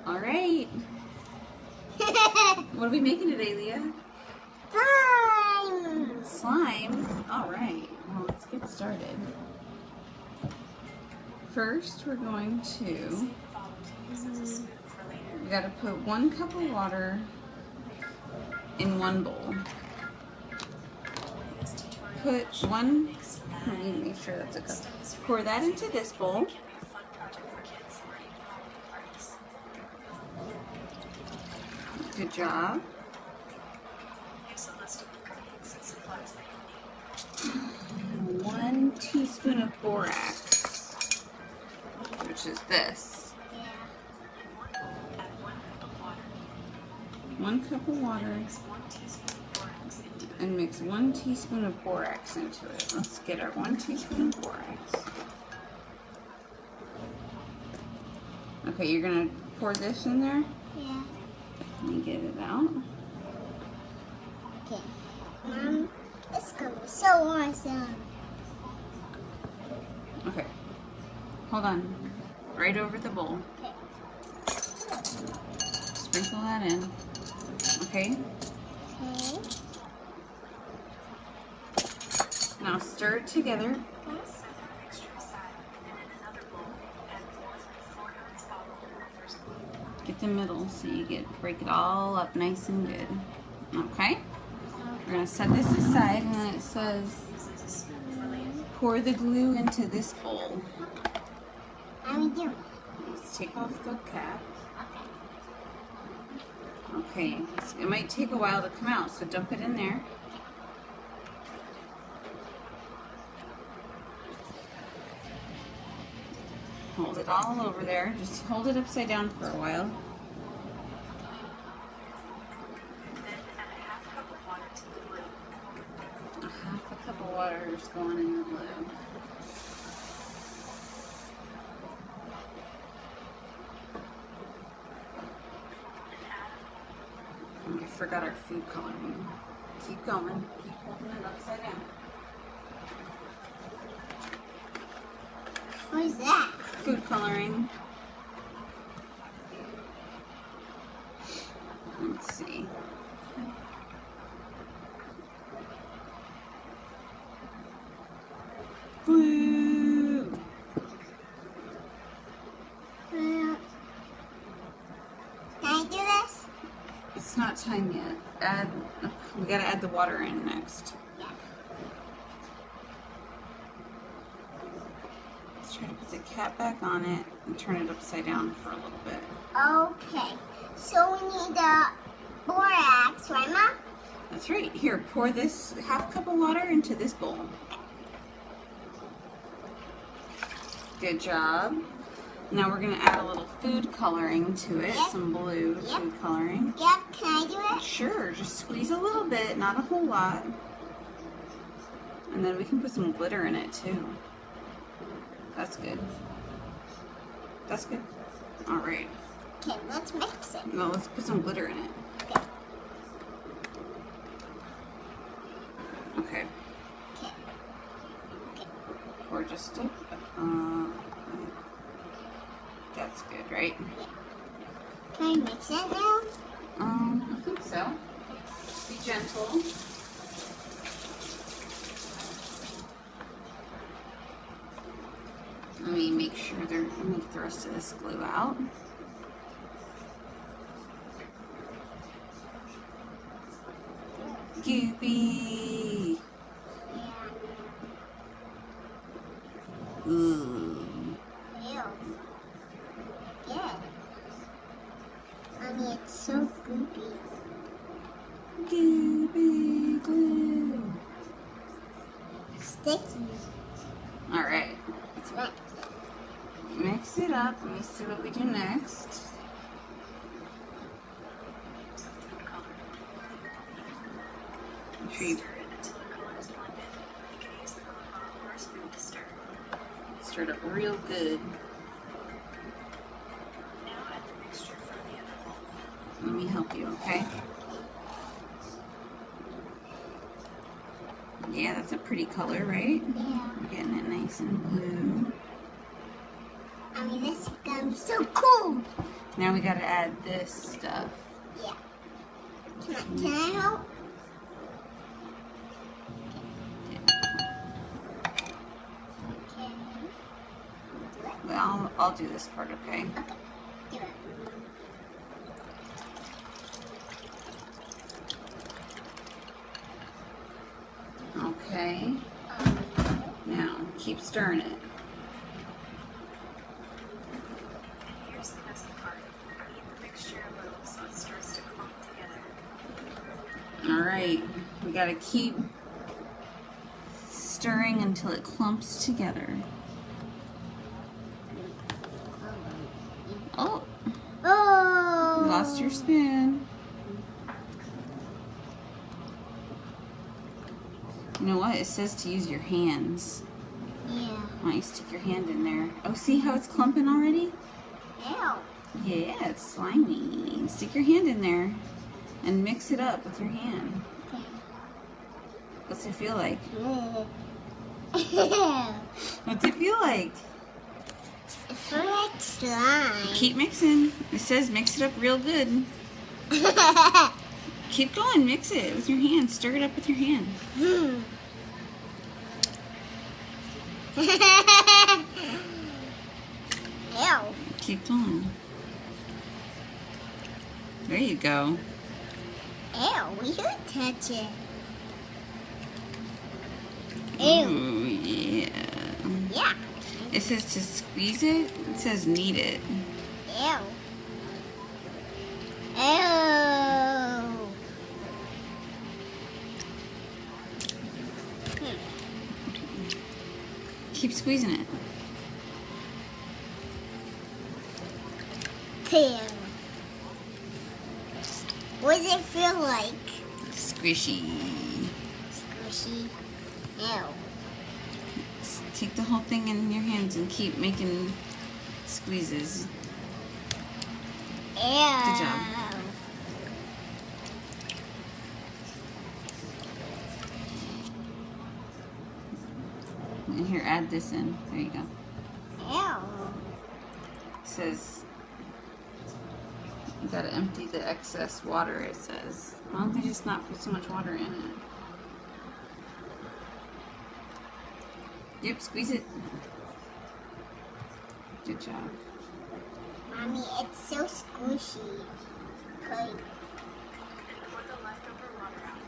All right. What are we making today, Leah? Slime. Slime? All right. Well, let's get started. First, we're going to... We got to put 1 cup of water in 1 bowl. Put 1... Let me make sure that's a cup. Pour that into this bowl. Good job. 1 teaspoon of borax, which is this. 1 cup of water, and mix 1 teaspoon of borax into it. Let's get our 1 teaspoon of borax. Okay, you're gonna pour this in there? Yeah. Let me get it out. Okay. Mom, it's gonna be so awesome. Okay. Hold on. Right over the bowl. Okay. Sprinkle that in. Okay? Okay. Now stir it together. Get the middle so you break it all up nice and good. Okay? We're going to set this aside, and then it says pour the glue into this bowl. I'm doing. Let's take off the cap. Okay, it might take a while to come out, so dump it in there. Hold it all over there. Just hold it upside down for a while. A half a cup of water is going in the glue. I forgot our food coloring. Keep going. Keep holding it upside down. What is that? Food coloring. Let's see. Glue. Can I do this? It's not time yet. We gotta add the water in next. Yeah. Let's try to put the cap back on it and turn it upside down for a little bit. Okay. So we need the borax, right, Mom? That's right. Here, pour this half cup of water into this bowl. Good job. Now we're going to add a little food coloring to it, Yep. some blue Yep. food coloring. Yep. Can I do it? Sure, just squeeze a little bit, not a whole lot. And then we can put some glitter in it too. That's good. That's good. All right. Okay, let's mix it. Now let's put some glitter in it. Okay. Okay. Okay. Okay. Or just that's good, right? Can I mix it now? I think so. Be gentle. Let me make sure let me get the rest of this glue out. Goopy. Yeah. Ooh. Ew. Yeah. Mommy, it's so goopy. Goopy glue. Sticky. All right. It's wet. Mix it up. Let me see what we do next. Make sure you stir it up real good. Let me help you, okay? Yeah, that's a pretty color, right? Yeah. We're getting it nice and blue. I mean, this is gonna be so cool. Now we gotta add this stuff. Yeah. Can I help? Okay. Well, I'll do this part, okay? Okay. Do it. Okay. Now, keep stirring it. Here's the best part. Knead the mixture a little so it starts to clump together. Alright, we gotta keep stirring until it clumps together. Oh, Oh. you lost your spoon. You know what? It says to use your hands. Yeah. Why don't you stick your hand in there? Oh, see how it's clumping already? Ew. Yeah, it's slimy. Stick your hand in there and mix it up with your hand. Okay. What's it feel like? It's What's it feel like? like slime. Keep mixing. It says mix it up real good. Keep going, mix it with your hand. Stir it up with your hand. Ew. Keep going. There you go. Ew, we should touch it. Ew. Ooh, yeah. Yeah. It says to squeeze it. It says knead it. Ew. Ew. Keep squeezing it. Ew. What does it feel like? Squishy. Squishy. Ew. Take the whole thing in your hands and keep making squeezes. Ew. Good job. And here, add this in. There you go. Ew. It says you gotta empty the excess water, it says. Why don't they just not put so much water in it? Yep, squeeze it. Good job. Mommy, it's so squishy. Good. And pour the leftover water out.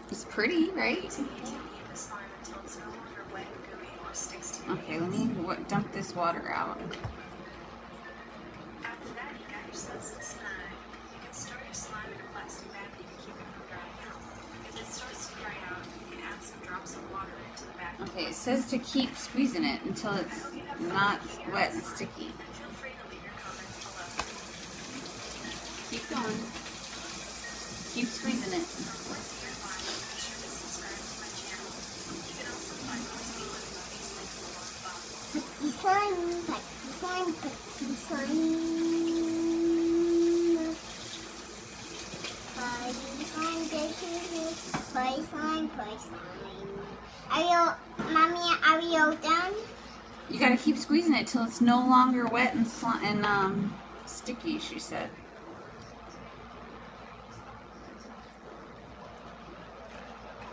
It's pretty, right? Continue to knead the slime until it's no longer wet and gooey or sticks to your Okay, let me dump this water out. After that, you got yourself some slime. You can store your slime in a plastic bag to keep it from drying out. If it starts to dry out, you can add some drops of water into the bag. Okay, it says to keep squeezing it until it's not wet and sticky. And feel free to leave your comments below. Keep going. Keep squeezing it. Once you're fine, be sure to subscribe to my channel. You can also find more videos about these things along the bottom. Putty slime, putty slime, putty slime. Putty slime, putty slime, putty slime. Are you, Mommy, are you all done? You gotta keep squeezing it till it's no longer wet and sticky, she said.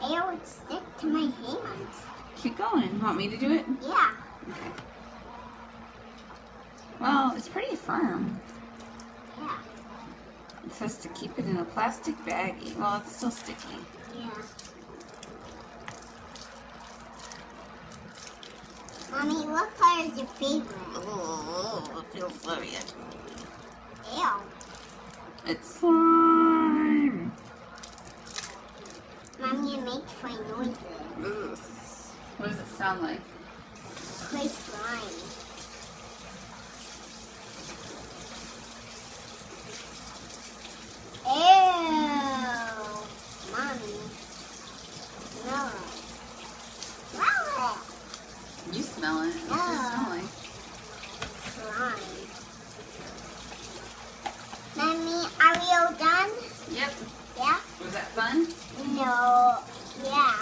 Ew, it's stick to my hands. Keep going. Want me to do it? Yeah. Okay. Well, it's pretty firm. Yeah. It says to keep it in a plastic baggie. Well, it's still sticky. Yeah. Mommy, what color is your favorite? Oh, it feels so good. Ew. It's slime. Mommy, it makes funny noises. Ugh. What does it sound like? Play slime. Ew. Mommy. Smell it. Smell it. You smell it. What's it smell like? Slime. Mommy, are we all done? Yep. Yeah? Was that fun? No. Yeah.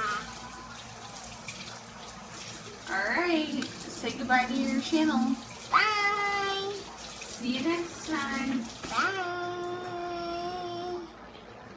Alright. Say goodbye to your channel. Bye. See you next time.